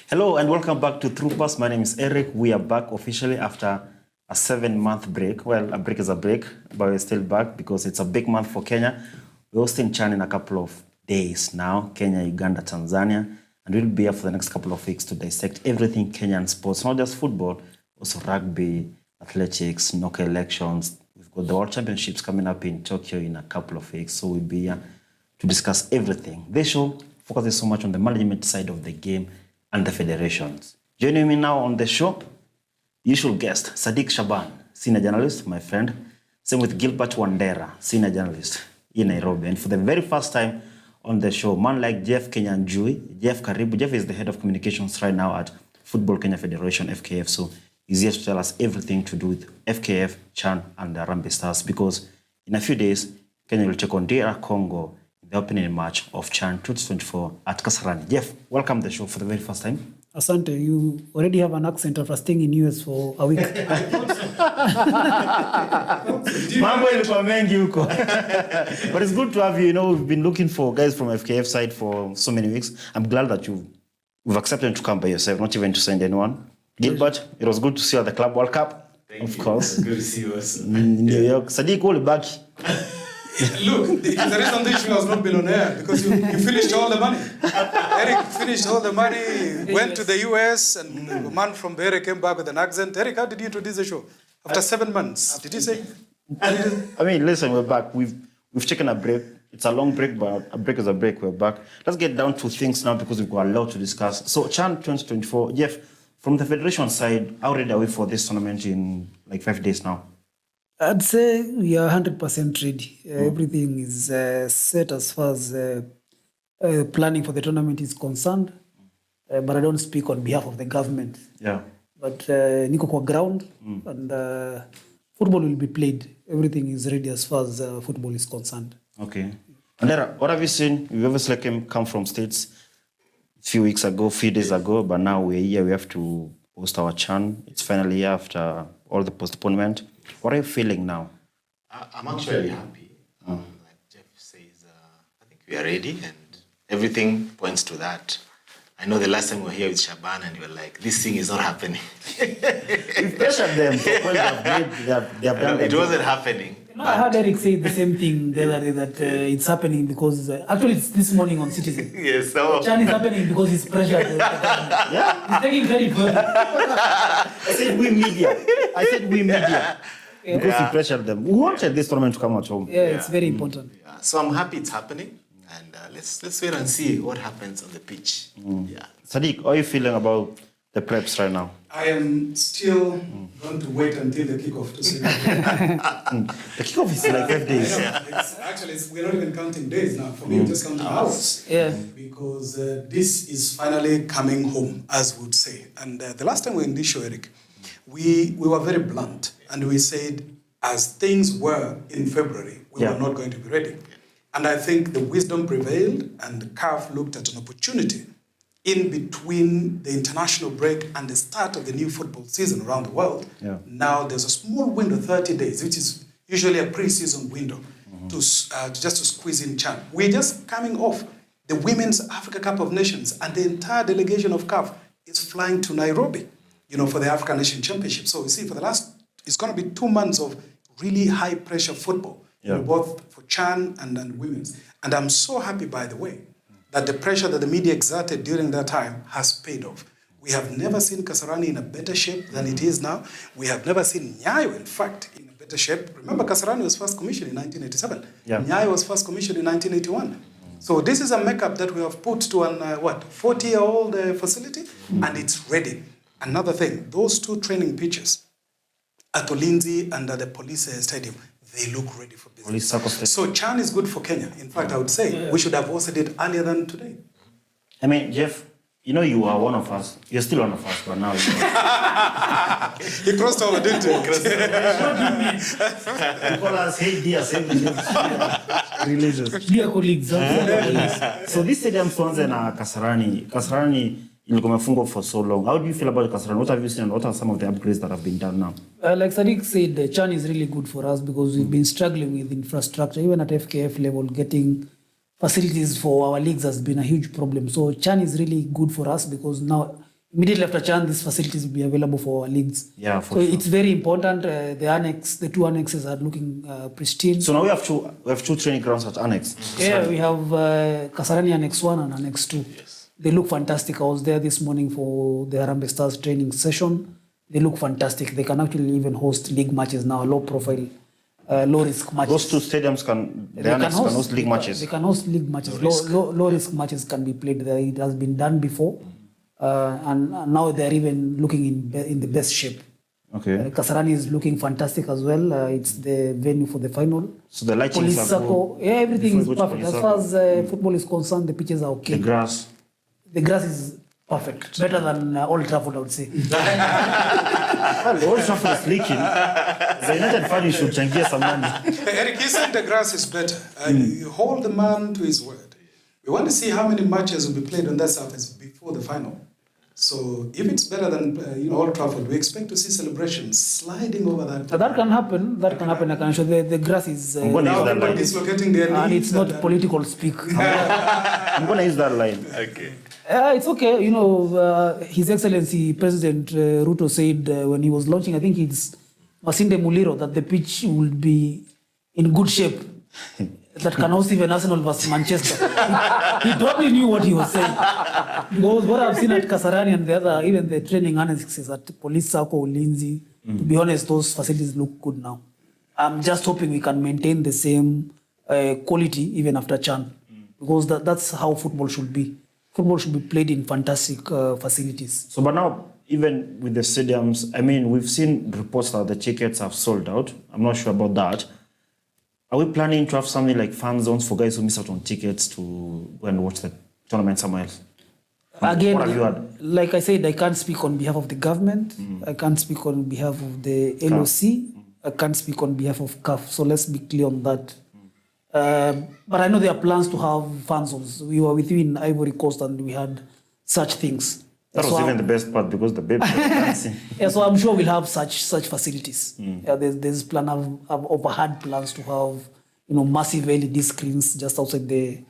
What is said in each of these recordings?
Hello and welcome back to Through Pass. My name is Eric. We are back officially after a 7-month break. Well, a break is a break, but we're still back because it's a big month for Kenya. We're hosting Chan in a couple of days now. Kenya, Uganda, Tanzania. And we'll be here for the next couple of weeks to dissect everything Kenyan sports, not just football, also rugby, athletics, snooker elections. We've got the World Championships coming up in Tokyo in a couple of weeks. So we'll be here to discuss everything. This show focuses so much on the management side of the game and the federations. Joining me now on the show, usual guest, Sadiq Shaban, senior journalist, my friend. Same with Gilbert Wandera, senior journalist in Nairobi. And for the very first time on the show, man like Jeff Kenyanjui. Jeff Karibu. Jeff is the head of communications right now at Football Kenya Federation, FKF. So he's here to tell us everything to do with FKF, Chan, and the Harambee Stars, because in a few days, Kenya will take on DR Congo the opening match of Chan 2024 at Kasarani. Jeff, welcome to the show for the very first time. Asante, you already have an accent after staying in US for a week. Mambo ilikuwa mengi huko. But it's good to have you. You know, we've been looking for guys from FKF side for so many weeks. I'm glad that you've accepted to come by yourself, not even to send anyone. Gilbert, it was good to see you at the Club World Cup. Thank of you. course. Good to see you also. New York. Sadiq, all back. Look, the reason this show has not been on air because you finished all the money. Eric finished all the money, went to the US, and a man from the area came back with an accent. Eric, how did you introduce the show? After 7 months, did you say? I mean, listen, we're back. We've taken a break. It's a long break, but a break is a break. We're back. Let's get down to things now because we've got a lot to discuss. So, Chan 2024, Jeff, from the federation side, how ready are we for this tournament in like 5 days now? I'd say we are 100% ready. Everything is set as far as planning for the tournament is concerned. But I don't speak on behalf of the government. Yeah. But niko kwa ground and football will be played. Everything is ready as far as football is concerned. Okay. And what have you seen? We've obviously come from States a few weeks ago, a few days ago, but now we're here. We have to host our Chan. It's finally here after all the postponement. What are you feeling now? I'm actually happy. Like Jeff says, I think we are ready and everything points to that. I know the last time we were here with Shaban and you were like, this thing is not happening. We've pressured them. They have done it wasn't happening. I heard Eric say the same thing the other day that it's happening because actually it's this morning on Citizen. Yes, so Chan is happening because he's pressured. Yeah. He's taking credit for it. I said we media. Because we pressured them. We wanted this tournament to come at home. Yeah, it's very important. yeah. So I'm happy it's happening. And let's wait and see what happens on the pitch. Yeah. Sadiq, how are you feeling about the preps right now? I am still going to wait until the kickoff to see. The kickoff is like 5 days. Actually, we're not even counting days now. For me, we're just counting hours. Yeah. Because this is finally coming home, as we would say. And the last time we were in this show, Eric, we were very blunt. And we said, as things were in February, we were not going to be ready. And I think the wisdom prevailed, and CAF looked at an opportunity in between the international break and the start of the new football season around the world. Yeah. Now there's a small window, 30 days, which is usually a pre-season window, to just to squeeze in Chan. We're just coming off the Women's Africa Cup of Nations, and the entire delegation of CAF is flying to Nairobi, for the African Nation Championship. So you see, it's going to be 2 months of really high-pressure football, both for Chan and women's. And I'm so happy, by the way, that the pressure that the media exerted during that time has paid off. We have never seen Kasarani in a better shape than it is now. We have never seen Nyayo, in fact, in a better shape. Remember, Kasarani was first commissioned in 1987. Yeah. Nyayo was first commissioned in 1981. So this is a makeup that we have put to an, 40-year-old facility, and it's ready. Another thing, those 2 training pitches, at Ulinzi and at the police stadium, they look ready for business. So Chan is good for Kenya. In fact, I would say we should have hosted it earlier than today. I mean, Jeff, you are one of us. You're still one of us, but now He crossed over, didn't he? call us, hey, dear, religious. Dear colleagues. So this stadium tuanze na Kasarani. Kasarani ilikuwa imefungwa for so long. How do you feel about Kasarani? What have you seen and what are some of the upgrades that have been done now? Like Sadiq said, Chan is really good for us because we've been struggling with infrastructure. Even at FKF level, getting facilities for our leagues has been a huge problem. So Chan is really good for us because now immediately after CHAN, these facilities will be available for our leagues. Yeah, for so sure. it's very important. The two annexes are looking pristine. So now we have two training grounds at Annex. Yeah, we have Kasarani Annex 1 and Annex 2. Yes. They look fantastic. I was there this morning for the Harambee Stars training session. They look fantastic. They can actually even host league matches now, low profile, low risk matches. Those two stadiums the Annex can host league matches. They can host league matches. Low risk matches can be played there. It has been done before. And now they're even looking in the best shape. Okay. Kasarani is looking fantastic as well. It's the venue for the final. So the lighting is everything is Before you go to perfect. As far as football is concerned, the pitches are okay. The grass. The grass is perfect. Better than Old Trafford, I would say. Well, Old Trafford is leaking. The United family should changia some money. Eric, he said the grass is better. You hold the man to his word. We want to see how many matches will be played on that surface before the final. So if it's better than Old Trafford, we expect to see celebrations sliding over that. That can happen. That can happen. I can show the grass is Now people dislocating their and knees. it's not political speak. I'm going to use that line. Okay. It's okay. His Excellency President Ruto said when he was launching, I think it's Masinde Muliro, that the pitch will be in good shape. That can host even Arsenal versus Manchester. He probably knew what he was saying. Because what I've seen at Kasarani and the other, even the training annexes at Police Sacco, Lindsay, to be honest, those facilities look good now. I'm just hoping we can maintain the same quality even after CHAN. Because that's how football should be. Football should be played in fantastic facilities. So, but now, even with the stadiums, I mean, we've seen reports that the tickets have sold out. I'm not sure about that. Are we planning to have something like fan zones for guys who miss out on tickets to go and watch the tournament somewhere else? Again, what have you had? like I said, I can't speak on behalf of the government. I can't speak on behalf of the LOC. I can't speak on behalf of CAF. So let's be clear on that. But I know there are plans to have fan zones. We were with you in Ivory Coast and we had such things. That was even the best part because the baby was dancing. Yeah, so I'm sure we'll have such facilities. Yeah, there's plan. I've overheard plans to have massive LED screens just outside the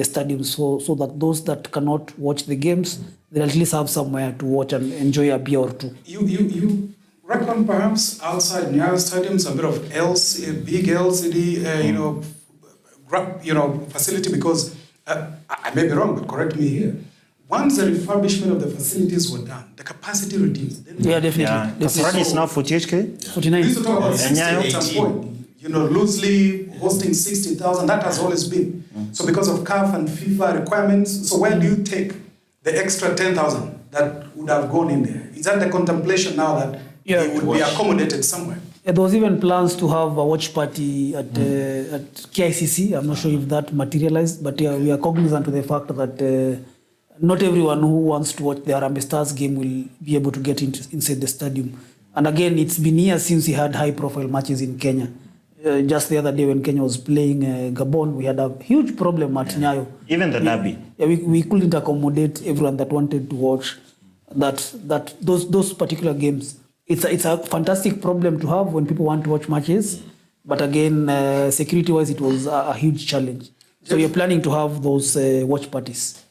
stadium, so that those that cannot watch the games, they'll at least have somewhere to watch and enjoy a beer or two. You reckon perhaps outside Nyayo Stadium some bit of big LCD facility, because I may be wrong, but correct me here. Once the refurbishment of the facilities were done, the capacity reduced. Yeah, definitely. Yeah, Kasarani is now 48K. 49. We used to talk about 60 Nyayo? at some point. Loosely hosting 60,000. That has always been. So because of CAF and FIFA requirements, so where do you take the extra 10,000 that would have gone in there? Is that the contemplation now that it would be accommodated somewhere? Yeah, there was even plans to have a watch party at KICC. I'm not sure if that materialized, but yeah, we are cognizant of the fact that not everyone who wants to watch the Harambee Stars game will be able to get inside the stadium. And again, it's been years since we had high-profile matches in Kenya. Just the other day when Kenya was playing Gabon, we had a huge problem at Nyayo. Even the derby. We couldn't accommodate everyone that wanted to watch those particular games. It's a fantastic problem to have when people want to watch matches. But again, security-wise, it was a huge challenge. So you're planning to have those watch parties.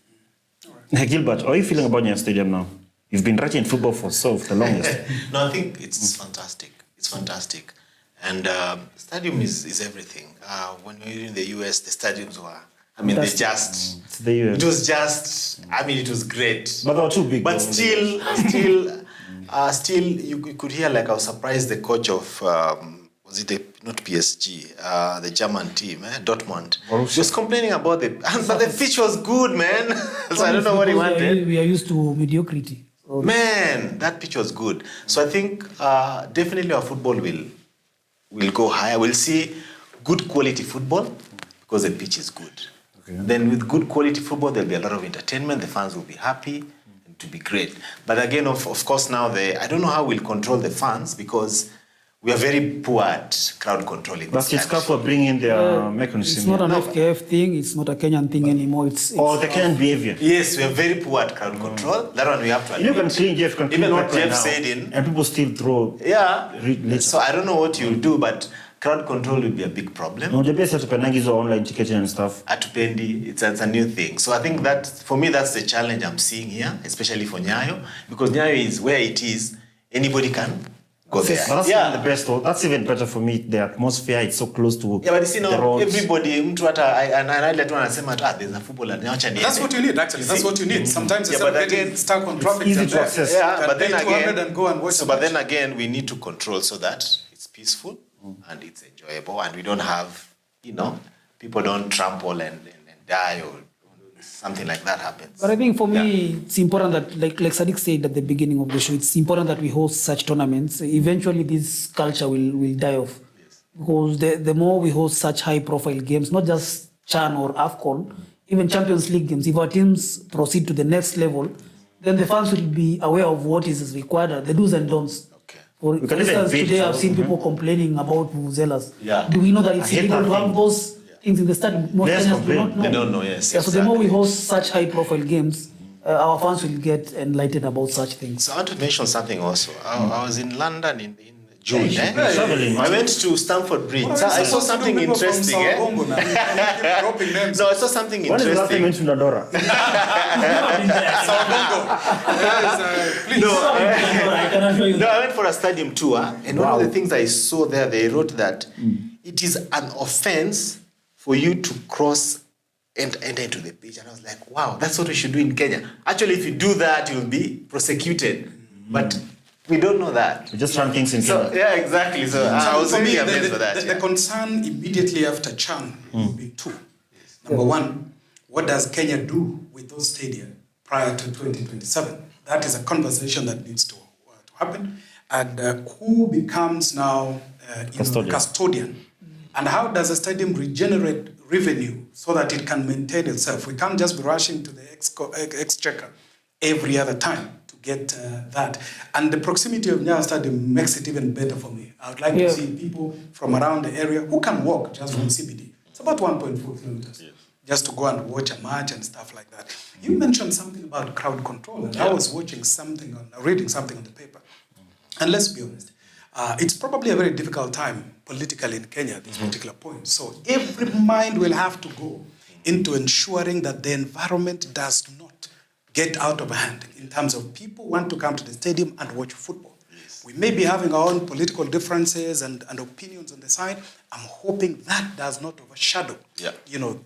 Gilbert, how are you feeling about your stadium now? You've been writing football for the longest. No, I think it's fantastic. It's fantastic. And stadium is everything. When we were in the US, the stadiums were, it was great. But they were too big. But still, you could hear, like, I was surprised the coach of, not PSG, the German team, Dortmund. He was complaining about but the pitch was good, man. So I don't know what he wanted. We are used to mediocrity. So Man, that pitch was good. So I think definitely our football will go higher. We'll see good quality football because the pitch is good. Okay. Then with good quality football, there'll be a lot of entertainment. The fans will be happy. And to be great. But again, of course, now I don't know how we'll control the fans because we are very poor at crowd controlling. But it's CAF for bringing their mechanism. It's not an FKF thing. It's not a Kenyan thing anymore. It's the Kenyan behavior. Yes, we are very poor at crowd control. That one we have to admit. You can clean Jeff. Even what Jeff said and people still throw. Yeah. So I don't know what you'll do, but crowd control will be a big problem. No, the best to penangizo online ticketing and stuff. Atupendi, it's a new thing. So I think that, for me, that's the challenge I'm seeing here, especially for Nyayo, because Nyayo is where it is, anybody can go there. But that's even the best. Though. That's even better for me. The atmosphere, it's so close to Yeah, but you see, the no, roads. everybody, mtu hata, and I let one say, there's a footballer, nyawacha niende. That's what you need, actually. That's what you need. Sometimes Yeah, instead but of getting again, stuck on traffic, easy and to there, access. Yeah, can but pay then 200 again, and go and watch so the but match. then again, we need to control so that it's peaceful and it's enjoyable, and we don't have, people don't trample and die or something like that happens. But I think for me, it's important that, like Sadiq said at the beginning of the show, it's important that we host such tournaments. Eventually, this culture will die off. Yes. Because the more we host such high-profile games, not just CHAN or AFCON, even Champions League games, if our teams proceed to the next level, then the fans will be aware of what is required, the do's and don'ts. Okay. For can even instance, beat today I've some- seen people complaining about vuvuzelas. Yeah. Do we know that it's I hate illegal that to have thing. those things in the stadium? Most Let's Kenyans do complain. not know. They don't know, yes, Yeah, so the more we exactly. host such high-profile games, our fans will get enlightened about such things. So I want to mention something also. I was in London in June. Yeah, traveling, I man. went to Stamford Bridge. What So are I you saw supposed to do, something people from interesting. Sao Bongo now? You keep dropping names. No, I saw something When is the last time you interesting. went to Nadora? Sao Bongo. Yes, please. I can assure you No, that. I went for a stadium tour, and one of the things I saw there, they wrote that it is an offense for you to cross and enter into the pitch. And I was like, wow, that's what we should do in Kenya. Actually, if you do that, you'll be prosecuted. But we don't know that. We just run things in So, Kenya. yeah, exactly. So I was For me, really amazed for that. the concern immediately after CHAN will be two. Number one, what does Kenya do with those stadia prior to 2027? That is a conversation that needs to happen. And who becomes now custodian? And how does a stadium regenerate revenue so that it can maintain itself? We can't just be rushing to the exchequer every other time to get that. And the proximity of Nyayo Stadium makes it even better for me. I would like to see people from around the area who can walk just from CBD. It's about 1.4 kilometers. Just to go and watch a match and stuff like that. You mentioned something about crowd control, and I was reading something on the paper. And let's be honest, it's probably a very difficult time politically in Kenya at this particular point. So every mind will have to go into ensuring that the environment does not get out of hand in terms of people want to come to the stadium and watch football. We may be having our own political differences and opinions on the side. I'm hoping that does not overshadow,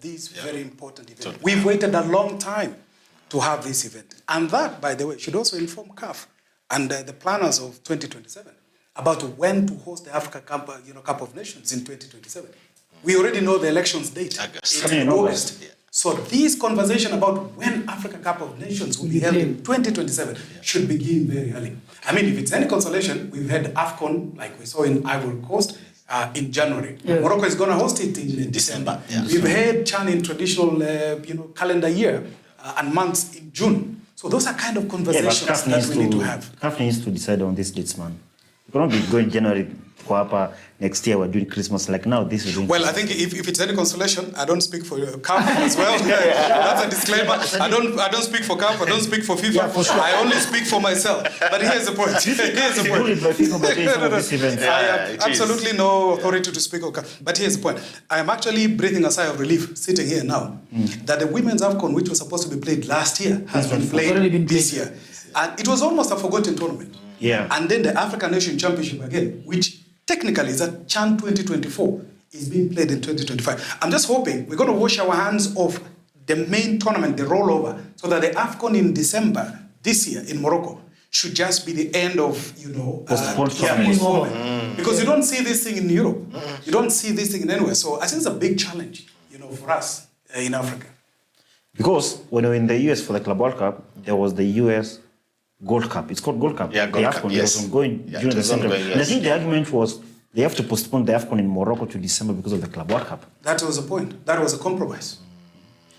this very important event. Totally. We've waited a long time to have this event. And that, by the way, should also inform CAF and the planners of 2027 about when to host the Africa Cup, Cup of Nations in 2027. We already know the elections date. August. It's Coming in in August. August. So this conversation about when Africa Cup of Nations will be held in 2027 should begin very early. I mean, if it's any consolation, we've had AFCON, like we saw in Ivory Coast, in January. Yeah. Morocco is going to host it in December. Yeah. We've had CHAN in traditional, calendar year and months in June. So those are kind of Yeah, but conversations CAF that needs we need to have. CAF needs to decide on these dates, man. We cannot be going January, Kuapa, next year we're doing Christmas. Like now, this is doing Well, I think if it's any consolation, I don't speak for CAF as well. That's a disclaimer. I don't speak for CAF. I don't speak for FIFA. Yeah, for sure. I only speak for myself. But here's the point. Here's the point. bullied by FIFA by doing some of these events. I Yeah, have it is. absolutely no authority to speak of CAF. But here's the point. I am actually breathing a sigh of relief sitting here now that the women's AFCON, which was supposed to be played last year, has been already been played this played. year. And it was almost a forgotten tournament. Yeah. And then the African Nation Championship again, which technically is at CHAN 2024, is being played in 2025. I'm just hoping we're going to wash our hands of the main tournament, the rollover, so that the AFCON in December this year in Morocco should just be the end of, Postponed tournament. postponement. Because you don't see this thing in Europe. You don't see this thing in anywhere. So I think it's a big challenge, for us in Africa. Because when we were in the US for the Club World Cup, there was the US Gold Cup. It's called Gold Cup. Yeah, Gold the Cup, AFCON, yes. It was ongoing Yeah, during it the was same time. ongoing, And I yes. think the argument was they have to postpone the AFCON in Morocco to December because of the Club World Cup. That was the point. That was a compromise.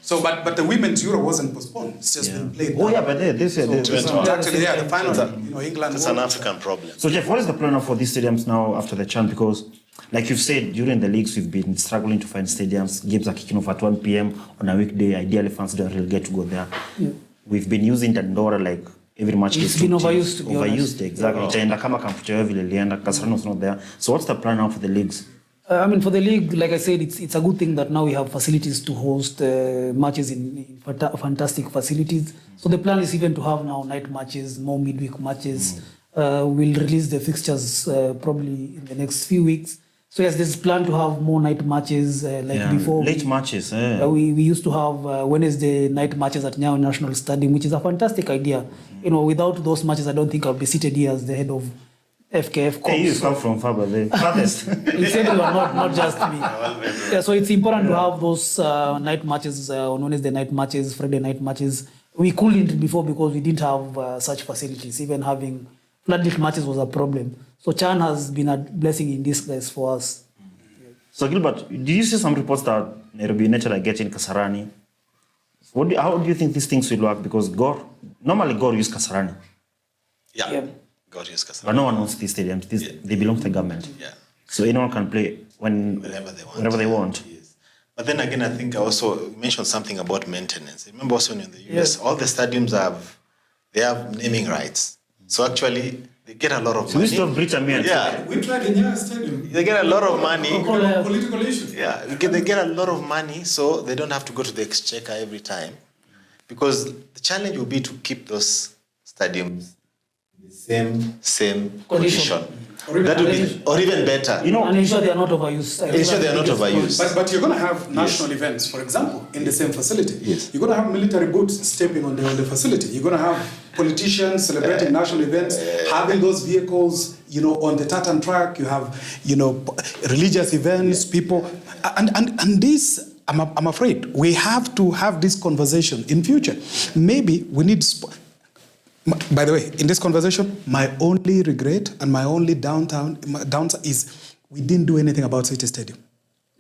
So, but the women's Euro wasn't postponed. It's just been played. Oh yeah, but this year, Actually, the final, England. It's won. an African problem. So Jeff, what is the plan now for these stadiums now after the CHAN? Because like you've said, during the leagues, we've been struggling to find stadiums. Games are kicking off at 1 p.m. on a weekday. Ideally, fans don't really get to go there. Yeah. We've been using Dandora like every match. It's gets been two overused, teams. to be honest. Overused, exactly. Itaenda kama Kampuchewe vile ilienda, Kasarano's not there. So what's the plan now for the leagues? I mean, for the league, like I said, it's a good thing that now we have facilities to host matches in fantastic facilities. So the plan is even to have now night matches, more midweek matches. We'll release the fixtures probably in the next few weeks. So yes, there's a plan to have more night matches before. Late matches. We used to have Wednesday night matches at Nyayo National Stadium, which is a fantastic idea. You know, without those matches, I don't think I'll be seated here as the head of FKF. Hey, you come from Faber, the farthest. It's everyone, not just me. Yeah, so it's important to have those night matches on Wednesday night matches, Friday night matches. We couldn't before because we didn't have such facilities. Even having floodlit matches was a problem. So Chan has been a blessing in disguise for us. So Gilbert, did you see some reports that Nairobi United are getting Kasarani? How do you think these things will work? Because normally Gor use Kasarani, Yeah. God use but Kasarani. no one owns these stadiums. They belong to the government. Yeah. So anyone can play whenever they want. Yes. But then again, I think I also mentioned something about maintenance. Remember also in the US, all the stadiums have naming rights. So actually, they get a lot of So we money. used to have Britain here. Yeah. We tried in Nyayo Stadium. They get a lot of money. Political issues. Yeah, they get a lot of money, so they don't have to go to the exchequer every time. Because the challenge will be to keep those stadiums in the same condition. Or even better. You know, And ensure they are not overused. Ensure they are not overused. But you're going to have national events, for example, in the same facility. Yes. You're going to have military boots stepping on the facility. You're going to have politicians celebrating national events, having those vehicles, on the tartan track. You have, religious events, people. And this, I'm afraid, we have to have this conversation in future. Maybe we need... By the way, in this conversation, my only regret and my only downside is we didn't do anything about City Stadium.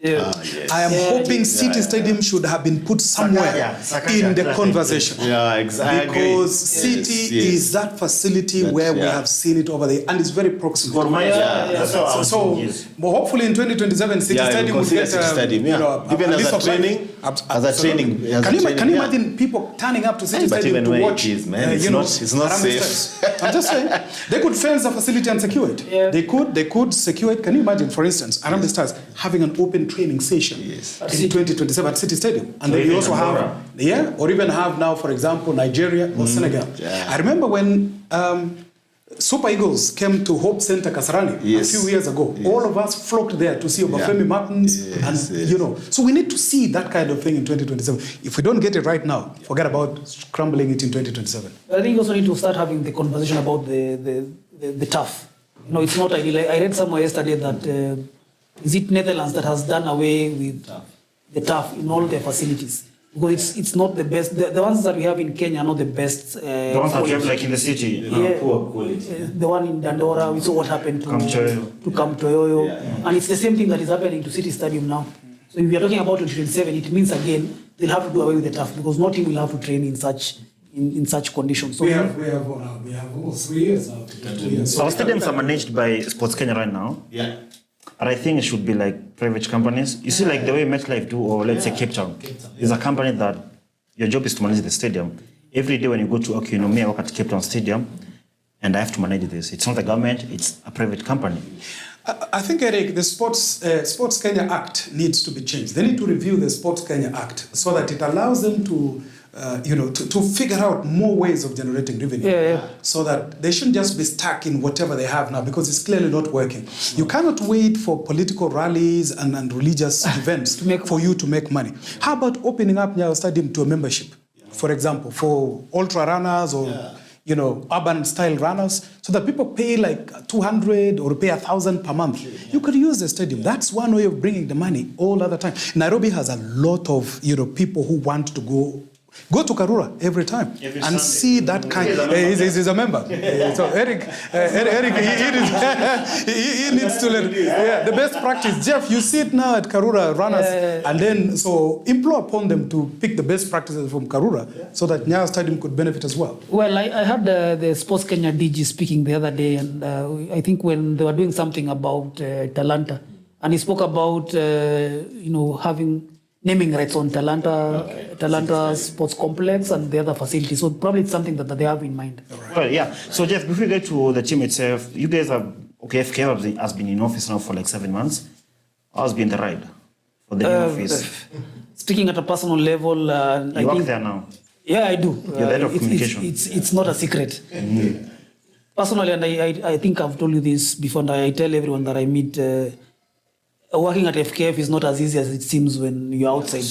Yeah. Yes. I am hoping City Stadium should have been put somewhere in the conversation. Yeah, exactly. Because City is that facility where we have seen it over there, and it's very proximate. that's what I was So, thinking, yes. but hopefully in 2027, City Stadium will get City Stadium, a even as list a of training, absolutely. Can you imagine people turning up to City But Stadium even to when watch? it is, man, it's not Harambee safe. Stars? I'm just saying, they could fence the facility and secure it. Yeah. They could secure it. Can you imagine, for instance, Harambee Stars having an open training session in 2027 at City Stadium, and then we also have, or even have now, for example, Nigeria or Senegal. Yeah. I remember when Super Eagles came to Hope Center Kasarani a few years ago. All of us flocked there to see Obafemi Martins, So we need to see that kind of thing in 2027. If we don't get it right now, forget about scrambling it in 2027. I think you also need to start having the conversation about the turf. It's not ideal. I read somewhere yesterday that is it Netherlands that has done away with the turf in all their facilities, because it's not the best. The ones that we have in Kenya are not the best. The ones that you have like in the city, poor quality. The one in Dandora, we saw what happened to Kamtoyoyo. And it's the same thing that is happening to City Stadium now. So if we are talking about 2027, it means again they'll have to do away with the turf, because no team will have to train in such conditions. So we have almost 3 years now. 2 years. Our stadiums are managed by Sports Kenya right now. Yeah. But I think it should be like private companies. You see, like the way MetLife do, or let's say Cape Town, is a company that your job is to manage the stadium. Every day when you go to me, I work at Cape Town Stadium, and I have to manage this. It's not the government; it's a private company. I think, Eric, the Sports Kenya Act needs to be changed. They need to review the Sports Kenya Act so that it allows them to figure out more ways of generating revenue. So that they shouldn't just be stuck in whatever they have now, because it's clearly not working. You cannot wait for political rallies and religious events for you to make money. How about opening up Nyayo Stadium to a membership, for example, for ultra runners or urban style runners, so that people pay like 200 or pay 1,000 per month. You could use the stadium. That's one way of bringing the money all other time. Nairobi has a lot of people who want to go to Karura every time and Sunday. See that kind. He's a member. So Eric, he needs to learn. The best practice. Jeff, you sit now at Karura runners, and then so implore upon them to pick the best practices from Karura, so that Nyayo Stadium could benefit as well. Well, I heard the Sports Kenya DG speaking the other day, and I think when they were doing something about Talanta, and he spoke about having naming rights on Talanta Sports Complex and the other facilities. So probably it's something that they have in mind. Well, yeah. So Jeff, before we get to the team itself, you guys have FKF has been in office now for like 7 months. How's been the ride for the new office? Speaking at a personal level, I You work think, there now. yeah, I do. You're the head of communication. It's not a secret. Personally, and I think I've told you this before, and I tell everyone that I meet, working at FKF is not as easy as it seems when you're outside.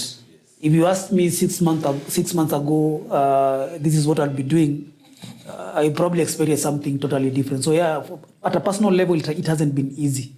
If you asked me 6 months ago, this is what I'll be doing, I probably expected something totally different. So yeah, at a personal level, it hasn't been easy.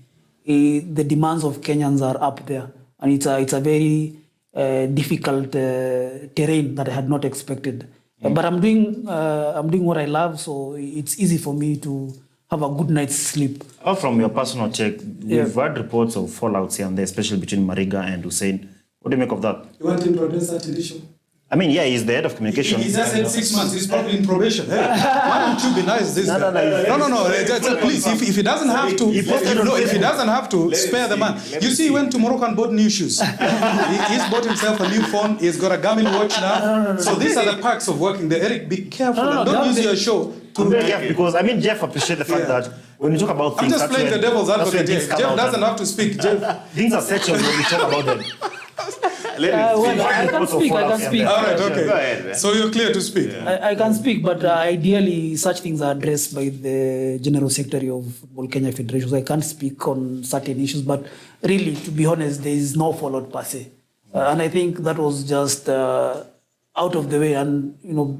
The demands of Kenyans are up there, and it's a very difficult terrain that I had not expected. But I'm doing what I love, so it's easy for me to have a good night's sleep. Oh, from your personal check, we've heard reports of fallouts here and there, especially between Mariga and Hussein. What do you make of that? You want him to address that issue? I mean, yeah, he's the head of communication. He just said 6 months. He's probably in probation. Hey, why don't you be nice this guy? No. Please, if he doesn't have to, if he doesn't have to, spare the man. You see, he went to Morocco and bought new shoes. He's bought himself a new phone. He's got a Garmin watch now. So these are the perks of working there. Eric, be careful. Don't use your show to. Yeah, because I mean, Jeff appreciate the fact that when you talk about I'm things, just playing the devil's advocate here. Jeff doesn't have to speak. Jeff. Things are settled when we talk about them. I can speak. All right, okay. Go ahead, man. So you're clear to speak. I can speak, but ideally such things are addressed by the General Secretary of Football Kenya Federation. So I can't speak on certain issues, but really, to be honest, there is no fallout per se. And I think that was just out of the way. And, you know,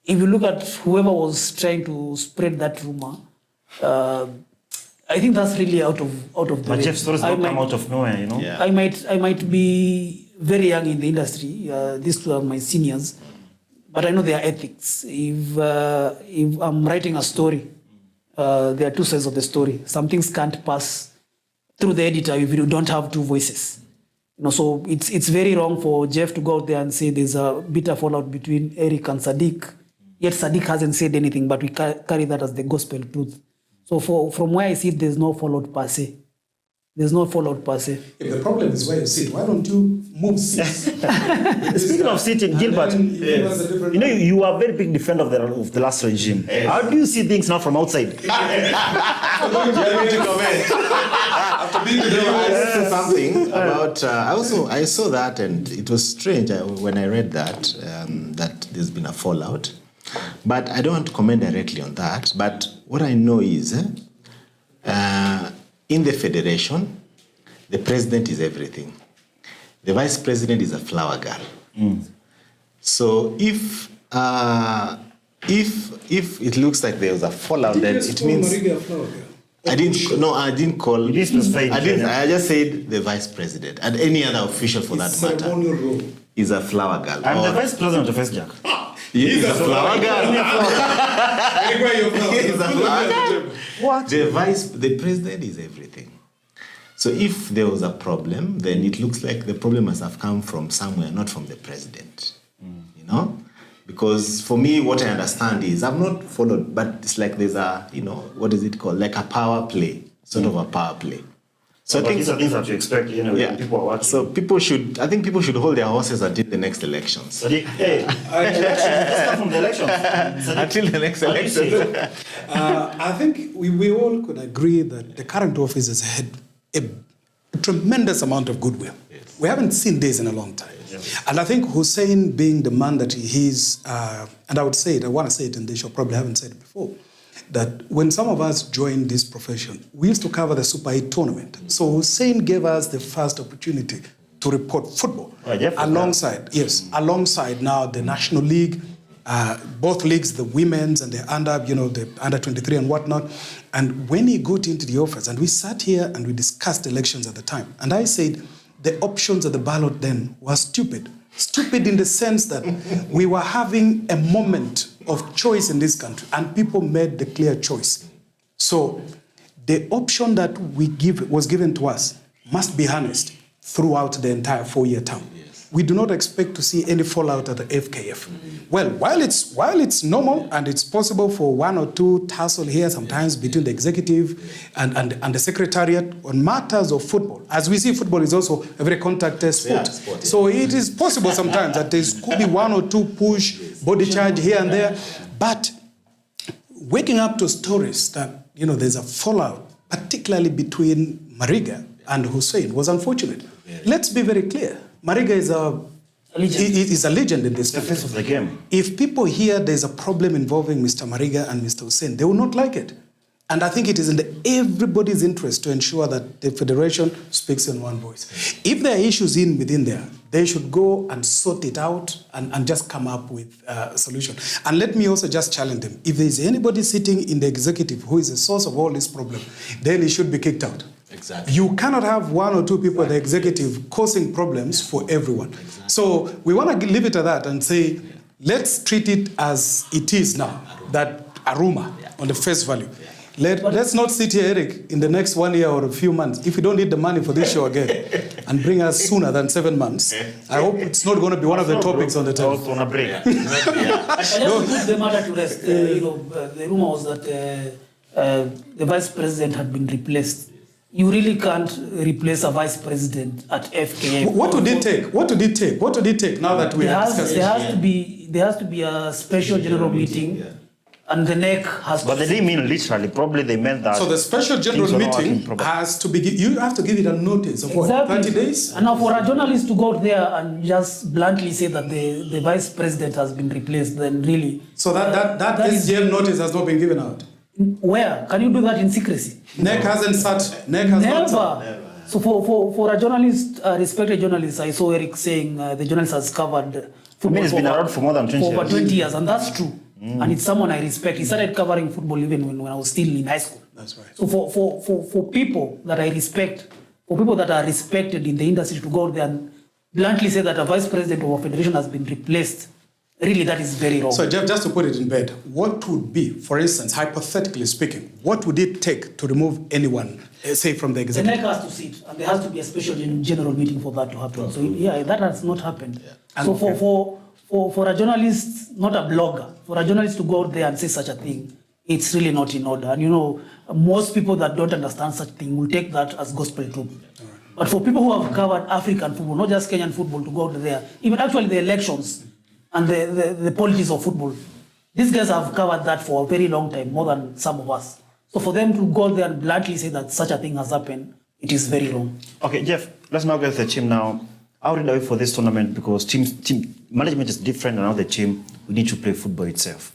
if you look at whoever was trying to spread that rumor, I think that's really out of the way. But Jeff, stories don't come out of nowhere, you know? Yeah. I might be very young in the industry. These two are my seniors, but I know their ethics. If I'm writing a story, there are two sides of the story. Some things can't pass through the editor if you don't have two voices. You know, so it's very wrong for Jeff to go out there and say there's a bitter fallout between Eric and Sadiq. Yet Sadiq hasn't said anything, but we carry that as the gospel truth. So from where I see it, there's no fallout per se. There's no fallout per se. If the problem is where you sit, why don't you move seats? Speaking of sitting, Gilbert, you know, you are a very big defender of the last regime. How do you see things now from outside? You're going to comment. After being with them, I said something about. I saw that, and it was strange when I read that that there's been a fallout. But I don't want to comment directly on that. But what I know is, in the federation, the president is everything. The vice president is a flower girl. So if it looks like there was a fallout, then it means. I didn't call. I just said the vice president and any other official for that matter is a flower girl. I'm the vice president of FSJAC. He's a flower girl. He's a flower girl. What? The president is everything. So if there was a problem, then it looks like the problem must have come from somewhere, not from the president. You know? Because for me, what I understand is, I've not followed, but it's like there's a, you know, what is it called? Like a power play, sort of a power play. So I think these are things that you expect, you know, when people are watching. So I think people should hold their horses until the next elections. Hey, start from the elections. Until the next elections. I think we all could agree that the current office has had a tremendous amount of goodwill. Yes. We haven't seen this in a long time. Yes. And I think Hussein being the man that he is, and I want to say it, and they should probably haven't said it before, that when some of us joined this profession, we used to cover the Super 8 tournament. So Hussein gave us the first opportunity to report football alongside now the National League, both leagues, the women's and the under 23 and whatnot. And when he got into the office, and we sat here and we discussed elections at the time, and I said the options at the ballot then were stupid. Stupid in the sense that we were having a moment of choice in this country, and people made the clear choice. So the option that was given to us must be harnessed throughout the entire 4-year term. Yes. We do not expect to see any fallout at the FKF. Well, while it's normal and it's possible for one or two tussle here sometimes between the executive and the secretariat on matters of football, as we see, football is also a very contact sport. So it is possible sometimes that there could be one or two push, body charge here and there, but waking up to stories that there's a fallout, particularly between Mariga and Hussein was unfortunate. Let's be very clear. Mariga is a legend in this The face of the game. If people hear there's a problem involving Mr. Mariga and Mr. Hussein, they will not like it. And I think it is in everybody's interest to ensure that the federation speaks in one voice. If there are issues within there, they should go and sort it out and just come up with a solution. And let me also just challenge them. If there is anybody sitting in the executive who is the source of all this problem, then he should be kicked out. Exactly. You cannot have one or two people in the executive causing problems for everyone. Exactly. So we want to leave it at that and say, let's treat it as it is now, that a rumor on the face value. Let's not sit here, Eric, in the next 1 year or a few months. If we don't need the money for this show again and bring us sooner than 7 months, I hope it's not going to be one of the topics on the table. On a break. I just put the matter to rest. The rumor was that the vice president had been replaced. You really can't replace a vice president at FKF. What would it take? What would it take? What would it take now that we are discussing? There has to be a special general meeting. And the NEC has to... But they didn't mean literally. Probably they meant that. So the special general meeting has to be... You have to give it a notice of what, 30 days? And now for a journalist to go out there and just bluntly say that the vice president has been replaced, then really... So that SGM notice has not been given out? Where? Can you do that in secrecy? NEC hasn't sat. NEC has Never. not sat. So for a journalist, a respected journalist, I saw Eric saying the journalist has covered football it's been around for more than 20 years. For over 20 years, and that's true. And it's someone I respect. He started covering football even when I was still in high school. That's right. So for people that I respect, for people that are respected in the industry to go out there and bluntly say that a vice president of a federation has been replaced, really that is very wrong. So Jeff, just to put it in bed, what would be, for instance, hypothetically speaking, what would it take to remove anyone, say from the The executive? NEC has to sit, and there has to be a special general meeting for that to happen. So yeah, that has not happened. Yeah. So for a journalist, not a blogger, for a journalist to go out there and say such a thing, it's really not in order. And you know, most people that don't understand such thing will take that as gospel truth. Right. But for people who have covered African football, not just Kenyan football, to go out there, even actually the elections and the politics of football, these guys have covered that for a very long time, more than some of us. So for them to go out there and bluntly say that such a thing has happened, it is very wrong. Okay, Jeff, let's now get to the team now. How did I wait for this tournament? Because team management is different, and now the team, we need to play football itself.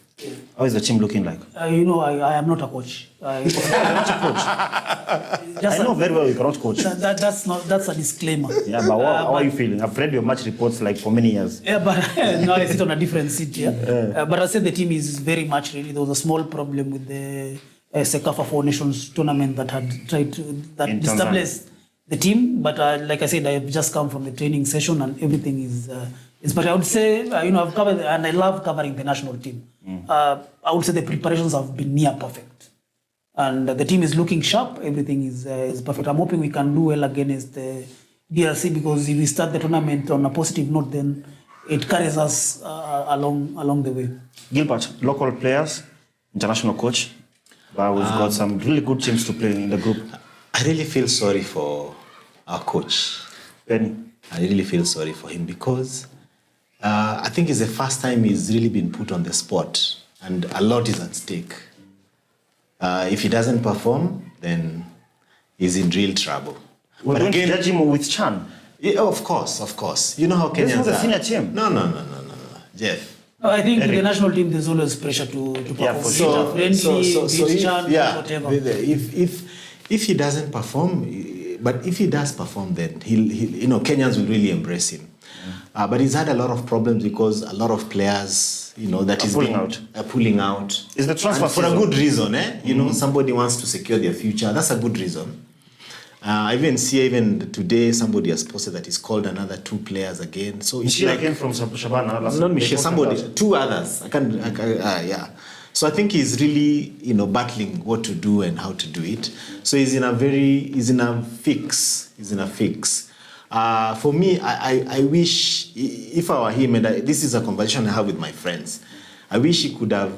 How is the team looking like? You know, I am not a coach. I know very well you cannot coach. That's a disclaimer. Yeah, but how are you feeling? I've read your match reports like for many years. Yeah, but now I sit on a different seat here. But I said the team is very much ready. There was a small problem with the Sekafa Four Nations tournament that had tried to destabilize the team. But like I said, I have just come from the training session and everything is. But I would say, I've covered, and I love covering the national team. I would say the preparations have been near perfect. And the team is looking sharp. Everything is perfect. I'm hoping we can do well against the DRC, because if we start the tournament on a positive note, then it carries us along the way. Gilbert, local players, international coach. But we've got some really good teams to play in the group. I really feel sorry for our coach, Penny. I really feel sorry for him because I think it's the first time he's really been put on the spot, and a lot is at stake. If he doesn't perform, then he's in real trouble. We're going to judge him with Chan. Yeah, of course. You know how Kenyans This was are. a senior team. No, Jeff. I think in the national team there's always pressure to perform. Yeah, for So whatever. if he doesn't perform, but if he does perform, then Kenyans will really embrace him. But he's had a lot of problems because a lot of players, that is pulling out. Is the transfer for a good reason, somebody wants to secure their future. That's a good reason. I even see today somebody has posted that he's called another 2 players again. So it's Michelle came from Shabana. Not Michelle, 2 others. Yeah. So I think he's really, battling what to do and how to do it. So he's in a fix. For me, I wish, if I were him, and this is a conversation I have with my friends, I wish he could have,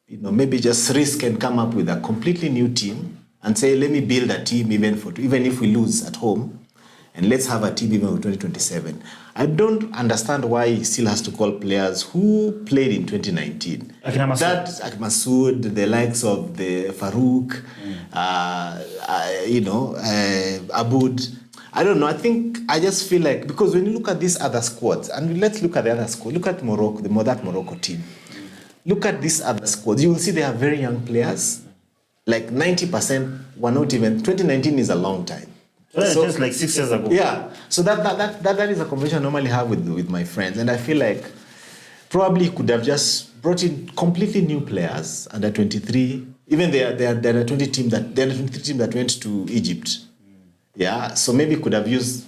maybe just risk and come up with a completely new team and say, let me build a team even if we lose at home. and let's have a team even with 2027. I don't understand why he still has to call players who played in 2019. Akina Masoud. That Masoud, the likes of the Farouk, Aboud. I don't know. I just feel like, because when you look at these other squads, and let's look at the other squad. Look at Morocco, that Morocco team. Look at these other squads. You will see they are very young players. Like 90% were not even. 2019 is a long time. So it's like 6 years ago. Yeah. So that is a conversation I normally have with my friends, and I feel like probably could have just brought in completely new players under 23. Even they are 23 team that went to Egypt. Yeah. So maybe could have used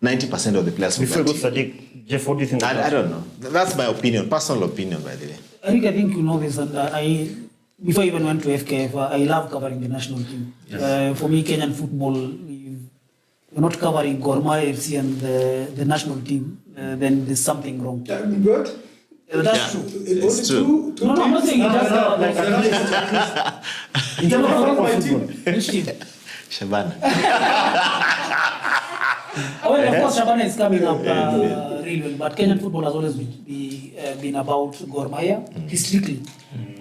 90% of the players. Before we go, Sadiq, Jeff, what do you think? I don't know. That's my opinion, personal opinion, by the way. I think you know this, and before I even went to FKF, I love covering the national team. Yes. For me, Kenyan football, you're not covering Gor Mahia FC and the national team, then there's something wrong. Good. That's true. It's true. No, I'm not saying it does not like in terms of football. Which team? Shabana. Well, of course, Shabana is coming up really well, but Kenyan football has always been about Gor Mahia, historically.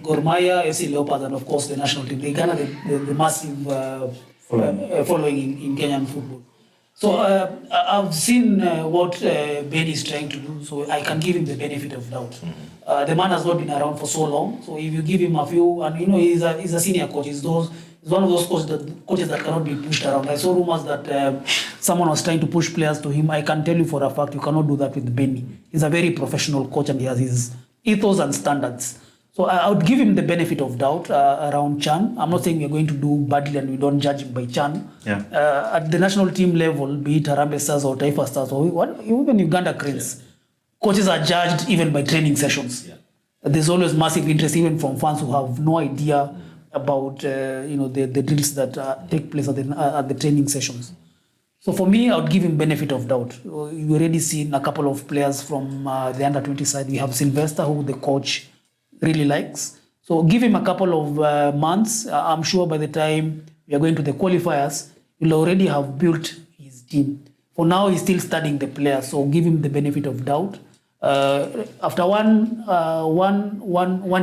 Gor Mahia, FC Leopards, and of course the national team. They garner the massive following in Kenyan football. So I've seen what Ben is trying to do, so I can give him the benefit of doubt. The man has not been around for so long, so if you give him a few, and he's a senior coach. He's one of those coaches that cannot be pushed around. I saw rumors that someone was trying to push players to him. I can tell you for a fact you cannot do that with Benny. He's a very professional coach and he has his ethos and standards. So I would give him the benefit of doubt around Chan. I'm not saying we're going to do badly and we don't judge him by Chan. Yeah. At the national team level, be it Harambee Stars or Taifa Stars or even Uganda Cranes, coaches are judged even by training sessions. Yeah. There's always massive interest even from fans who have no idea about the drills that take place at the training sessions. So for me, I would give him benefit of doubt. You already seen a couple of players from the under-20 side. We have Sylvester, who the coach really likes. So give him a couple of months. I'm sure by the time we are going to the qualifiers, he'll already have built his team. For now, he's still studying the players, so give him the benefit of doubt. After one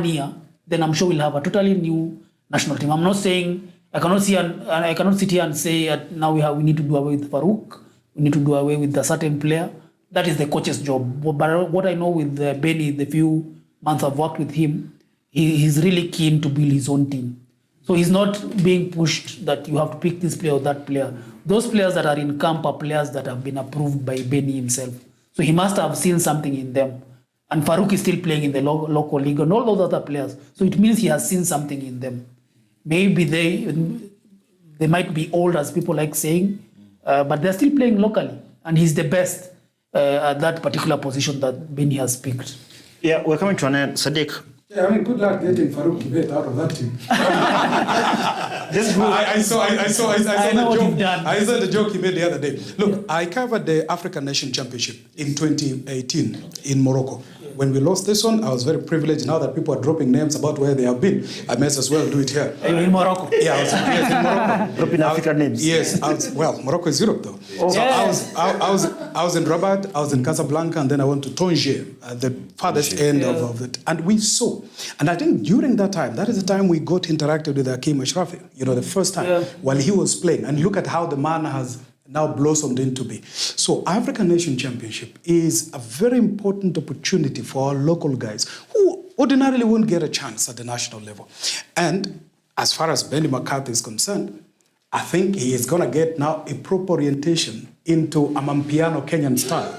year, then I'm sure we'll have a totally new national team. I'm not saying I cannot sit here and say now we need to do away with Farouk. We need to do away with a certain player. That is the coach's job. But what I know with Benny, the few months I've worked with him, he's really keen to build his own team. So he's not being pushed that you have to pick this player or that player. Those players that are in camp are players that have been approved by Benny himself. So he must have seen something in them. And Farouk is still playing in the local league and all those other players. So it means he has seen something in them. Maybe they might be old, as people like saying, but they're still playing locally. And he's the best at that particular position that Benny has picked. Yeah, we're coming to an end. Sadiq. Yeah, good luck getting Farouk Kibet out of that team. I saw the joke he made the other day. Look, I covered the African Nation Championship in 2018 in Morocco. When we lost this one, I was very privileged. Now that people are dropping names about where they have been, I may as well do it here. In Morocco? Yeah, in Morocco. Dropping African names. Yes, Morocco is Europe though. Oh. So I was in Rabat, I was in Casablanca, and then I went to Tangier, at the farthest end of it. And we saw, and I think during that time, that is the time we got interacted with Hakeem Ashrafi, the first time, while he was playing. And look at how the man has now blossomed into be. So African Nation Championship is a very important opportunity for our local guys who ordinarily won't get a chance at the national level. And as far as Benny McCarthy is concerned, I think he is going to get now a proper orientation into a Mampiano Kenyan style.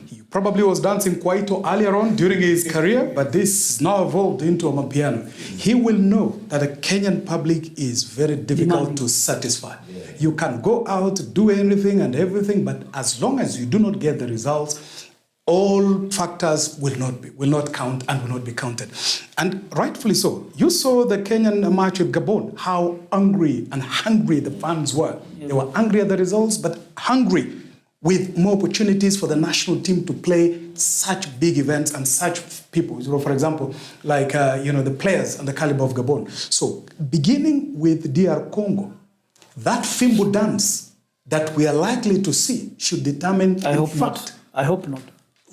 He probably was dancing Kwaito earlier on during his career, but this is now evolved into a Mampiano. He will know that the Kenyan public is very difficult to satisfy. You can go out, do anything and everything, but as long as you do not get the results, all factors will not count and will not be counted. And rightfully so. You saw the Kenyan match with Gabon, how angry and hungry the fans were. They were angry at the results, but hungry with more opportunities for the national team to play such big events and such people. For example, like the players and the caliber of Gabon. So beginning with DR Congo, that Fimbo dance that we are likely to see should determine, I in hope fact, not. I hope not.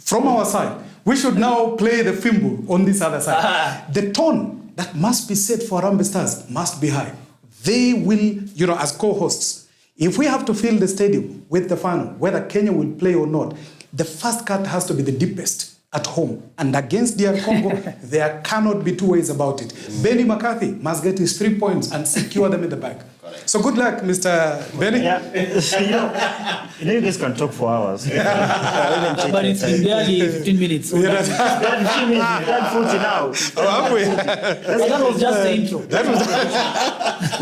from our side, we should now play the fimbo on this other side. The tone that must be set for Harambee Stars must be high. They will, as co-hosts, if we have to fill the stadium with the final, whether Kenya will play or not, the first cut has to be the deepest at home. And against DR Congo, there cannot be two ways about it. Benny McCarthy must get his 3 points and secure them in the bag. So good luck, Mr. Benny. Yeah. You guys can talk for hours. But it's been barely 15 minutes. So That's 15 minutes, that's 40 now. Oh, have we? that was just the intro.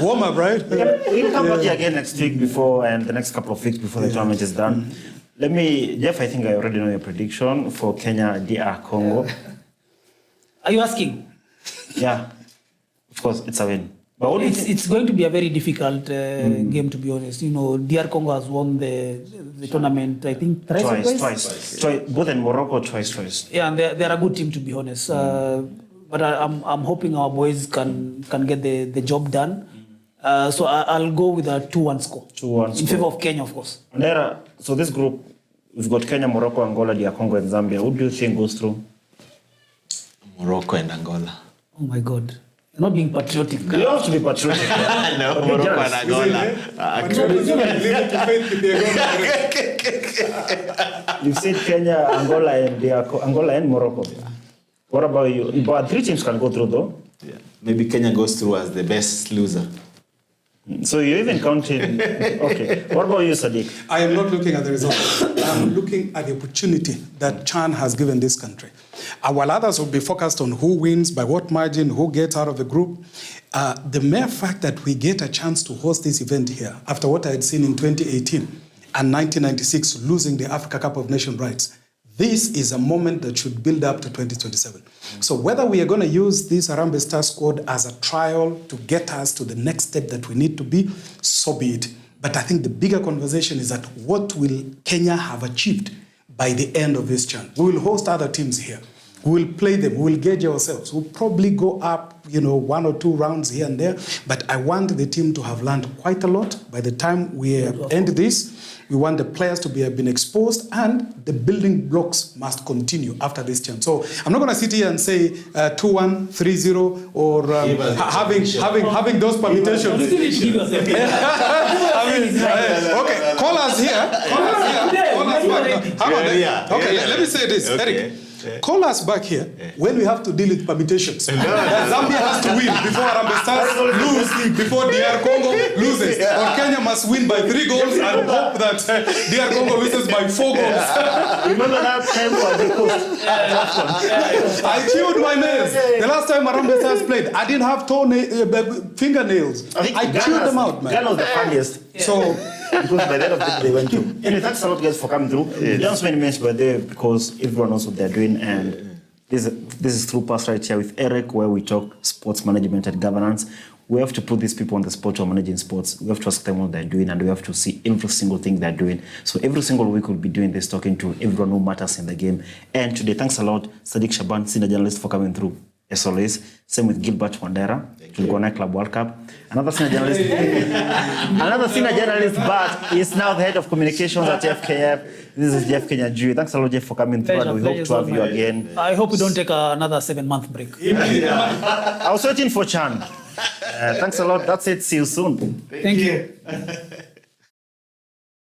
Warm up, right? We'll come back here again next week and the next couple of weeks before the tournament is done. Jeff, I think I already know your prediction for Kenya, DR Congo. Are you asking? Yeah, of course, it's a win. But what do you think? It's going to be a very difficult game, to be honest. DR Congo has won the tournament, I think, twice. Both in Morocco, twice. Yeah, and they're a good team, to be honest. But I'm hoping our boys can get the job done. So I'll go with a 2-1 score. 2-1 in favor of Kenya, of course. Andera, so this group, we've got Kenya, Morocco, Angola, DR Congo, and Zambia. Who do you think goes through? Morocco and Angola. Oh my God. You're not being patriotic. You don't have to be patriotic. No, Morocco and Angola. You've said Kenya, Angola and Morocco. What about you? But 3 teams can go through, though. Yeah. Maybe Kenya goes through as the best loser. So you even counted. Okay. What about you, Sadiq? I am not looking at the results. I'm looking at the opportunity that Chan has given this country. While others will be focused on who wins, by what margin, who gets out of the group, the mere fact that we get a chance to host this event here, after what I had seen in 2018 and 1996, losing the Africa Cup of Nations rights, this is a moment that should build up to 2027. So whether we are going to use this Harambee Stars squad as a trial to get us to the next step that we need to be, so be it. But I think the bigger conversation is that what will Kenya have achieved by the end of this chant? We will host other teams here. We will play them. We will gauge ourselves. We'll probably go up, 1 or 2 rounds here and there. But I want the team to have learned quite a lot. By the time we end this, we want the players to have been exposed, and the building blocks must continue after this chant. So I'm not going to sit here and say 2-1, 3-0, or having those permutations. Okay, call us here. Call us back. How about that? Okay, let me say this, Eric. Call us back here when we have to deal with permutations. Zambia has to win before Harambee Stars lose, before DR Congo loses. Or Kenya must win by 3 goals and hope that DR Congo loses by 4 goals. Remember that time for the coast? I chewed my nails. The last time Harambee Stars played, I didn't have fingernails. I chewed them out, man. Ghana was the funniest. So, because by the end of the day, they went to. Anyway, thanks a lot, guys, for coming through. We don't spend minutes by there because everyone knows what they're doing. And this is Through Pass right here with Eric, where we talk sports management and governance. We have to put these people on the spot who are managing sports. We have to ask them what they're doing, and we have to see every single thing they're doing. So every single week we'll be doing this, talking to everyone who matters in the game. And today, thanks a lot, Sadiq Shaban, senior journalist, for coming through. As always, same with Gilbert Wandera, Tulgona Club World Cup. Another senior journalist, but he's now the head of communications at FKF. This is Jeff Kenya Jui. Thanks a lot, Jeff, for coming through, and we hope to have you again. I hope we don't take another 7-month break. I was waiting for Chan. Thanks a lot. That's it. See you soon. Thank you.